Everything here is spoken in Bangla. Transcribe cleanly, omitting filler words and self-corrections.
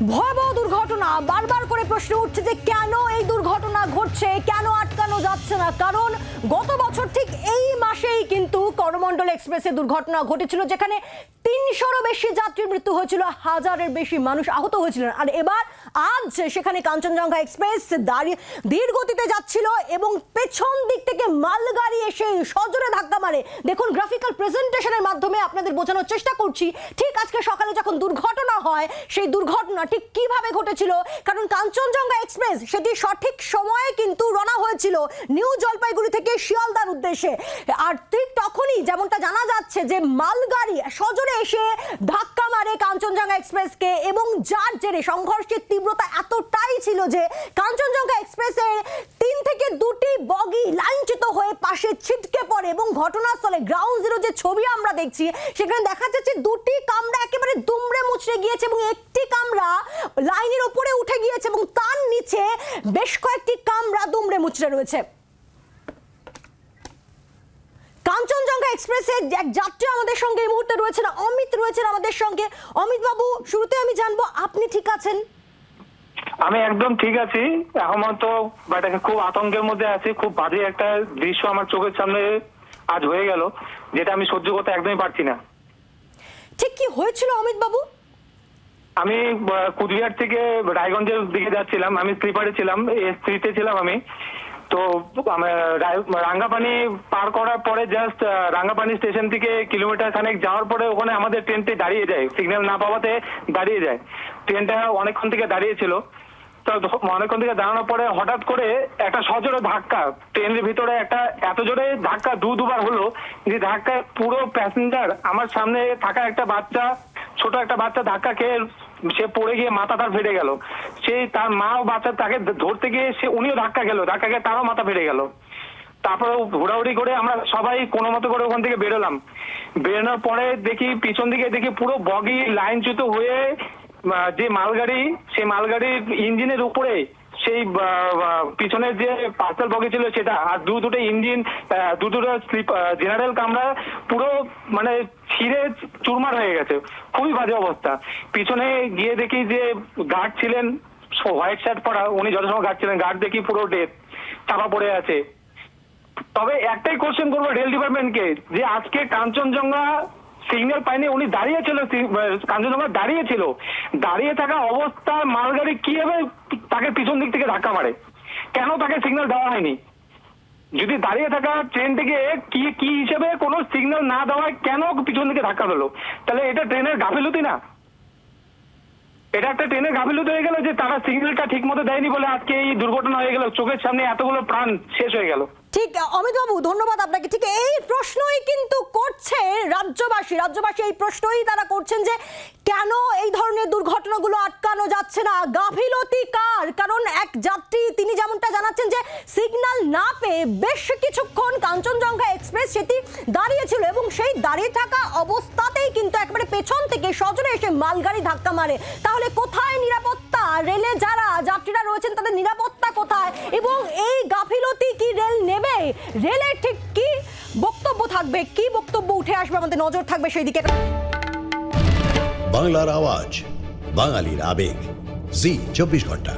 ভয়াবহ দুর্ঘটনা। বারবার করে প্রশ্ন উঠছে যে কেন এই দুর্ঘটনা ঘটছে, কেন আটকানো যাচ্ছে না। কারণ গত বছর ঠিক এই মাসেই কিন্তু করমণ্ডল এক্সপ্রেসে দুর্ঘটনা ঘটেছিল, যেখানে ৩০০-রও বেশি যাত্রীর মৃত্যু হয়েছিল, হাজারের বেশি মানুষ আহত হয়েছিলেন। আর এবার আজ সেখানে কাঞ্চনজঙ্ঘা এক্সপ্রেস ধীর গতিতে যাচ্ছিল এবং পেছন দিক থেকে মালগাড়ি এসে সজোরে ধাক্কা মারে। দেখুন, গ্রাফিক্যাল প্রেজেন্টেশনের মাধ্যমে আপনাদের বোঝানোর চেষ্টা করছি ঠিক আজকে সকালে যখন দুর্ঘটনা হয় সেই দুর্ঘটনা ঠিক কিভাবে ঘটেছিল। কারণ কাঞ্চনজঙ্ঘা এক্সপ্রেস সেটি সঠিক সময়ে কিন্তু রওনা হয়েছিল নিউ জলপাইগুড়ি থেকে শিয়ালদার উদ্দেশ্যে। আর ঠিক তখনই যেমনটা জানা যাচ্ছে যে মালগাড়ি সজোরে এসে ধাক্কা মারে কাঞ্চনজঙ্ঘা এক্সপ্রেসকে, এবং যার জেরে সংঘর্ষের তীব্রতা এতটাই ছিল যে কাঞ্চনজঙ্ঘা এক্সপ্রেসের ৩ থেকে ২টি বগি লাইনচ্যুত হয়ে পাশে ছিটকে পড়ে। এবং ঘটনাস্থলে গ্রাউন্ড জিরো যে ছবি আমরা দেখছি সেখানে দেখা যাচ্ছে ২টি কামরা একেবারে দুমড়ে মুচড়ে গিয়েছে এবং একটি কামরা লাইনের উপরে উঠে গিয়েছে এবং তার নিচে বেশ কয়েকটি কামরা দুমড়ে মুচড়ে রয়েছে। কাঞ্চনজঙ্ঘা এক্সপ্রেসে এক যাত্রী আমাদের সঙ্গে এই মুহূর্তে রয়েছেন, অমিত রয়েছেন আমাদের সঙ্গে। অমিত বাবু, শুরুতে আমি জানবো আপনি ঠিক আছেন? আমি একদম ঠিক আছি। এখন তো খুব আতঙ্কের মধ্যে আছি। খুব বাজে একটা দৃশ্য আমার চোখের সামনে আজ হয়ে গেল, যেটা আমি সহ্য করতে একদমই পারছি না। ঠিক কি হয়েছিল অমিত বাবু? আমি কুচবিহার থেকে রায়গঞ্জের দিকে যাচ্ছিলাম। আমি স্লিপারে ছিলাম, S3-তে ছিলাম আমি। তো রাঙ্গাপানি পার করার পরে জাস্ট রাঙ্গাপানি স্টেশন থেকে কিলোমিটার খানেক যাওয়ার পরে ওখানে আমাদের ট্রেনটি দাঁড়িয়ে যায়, সিগন্যাল না পাওয়াতে দাঁড়িয়ে যায়। ট্রেনটা অনেকক্ষণ থেকে দাঁড়িয়েছিল। তো অনেকক্ষণ থেকে দাঁড়ানোর পরে হঠাৎ করে একটা সজোরে ধাক্কা, ট্রেনের ভিতরে একটা এত জোরে ধাক্কা দুবার হলো যে ধাক্কায় পুরো প্যাসেঞ্জার, আমার সামনে থাকা একটা বাচ্চা, ছোট একটা বাচ্চা ধাক্কা খেয়ে সে পড়ে গিয়ে মাথা তার ফেটে গেল। সেই তার মা ও বাচ্চা তাকে ধরতে গিয়ে উনিও ধাক্কা খেয়ে তারও মাথা ফেটে গেল। তারপরে ঘোরাঘুরি করে আমরা সবাই কোনো মতো করে ওখান থেকে বেরোলাম। বেরোনোর পরে দেখি পিছন দিকে দেখি পুরো বগি লাইনচ্যুত হয়ে যে মালগাড়ি, সেই মালগাড়ির ইঞ্জিনের উপরে সেই পিছনের যে পার্সেল বগি ছিল সেটা, আর দুটো ইঞ্জিন, দুটো জেনারেল কামরা পুরো মানে ছিঁড়ে চুরমার হয়ে গেছে। খুবই বাজে অবস্থা। পিছনে গিয়ে দেখি যে গার্ড ছিলেন, হোয়াইট শার্ট পরা, উনি যথাসময় গার্ড ছিলেন, গার্ড দেখি পুরো ডেথ, চাপা পড়ে আছে। তবে একটাই কোশ্চেন করবো রেল ডিপার্টমেন্টকে, যে আজকে কাঞ্চনজঙ্ঘা সিগন্যাল পাইনি, উনি দাঁড়িয়েছিল, কাঞ্চনজঙ্ঘা দাঁড়িয়েছিল, দাঁড়িয়ে থাকা অবস্থায় মালগাড়ি কিভাবে তাকে পিছন দিক থেকে ধাক্কা মারে? কেন তাকে সিগন্যাল দেওয়া হয়নি? যদি দাঁড়িয়ে থাকা ট্রেনটিকে কি হিসেবে কোনো সিগন্যাল না দেওয়ায় কেন পিছন দিকে ধাক্কা দিল? তাহলে এটা ট্রেনের গাফিলতি না? এটা একটা ট্রেনের গাফিলতি হয়ে গেল যে তারা সিগন্যালটা ঠিক মতো দেয়নি বলে আজকে এই দুর্ঘটনা হয়ে গেল। চোখের সামনে এতগুলো প্রাণ শেষ হয়ে গেল। ঠিক অমিত বাবু, ধন্যবাদ আপনাকে। ঠিক এই প্রশ্নই কিন্তু করছে রাজ্যবাসী এই প্রশ্নই তারা করছেন যে কেন এই ধরনের দুর্ঘটনাগুলো আটকানো যাচ্ছে না, গাফিলতি কার? কারণ এক যাত্রী তিনি যেমনটা জানাচ্ছেন যে সিগন্যাল না পেয়ে বেশ কিছুক্ষণ কাঞ্চনজঙ্ঘা এক্সপ্রেস সেটি দাঁড়িয়েছিল এবং সেই দাঁড়িয়ে থাকা অবস্থাতেই কিন্তু একেবারে পেছন থেকে সজোরে এসে মালগাড়ি ধাক্কা মারে। তাহলে কোথায় নিরাপত্তা? রেলে যারা যাত্রীরা রয়েছেন তাদের নিরাপত্তা কোথায়? এবং এই গাফিলতি কি রেল নেবে? রেলের ঠিক কি বক্তব্য থাকবে, কি বক্তব্য উঠে আসবে, আমাদের নজর থাকবে সেই দিকে। বাংলার আওয়াজ, বাঙালির আবেগ, জি 24 ঘন্টা।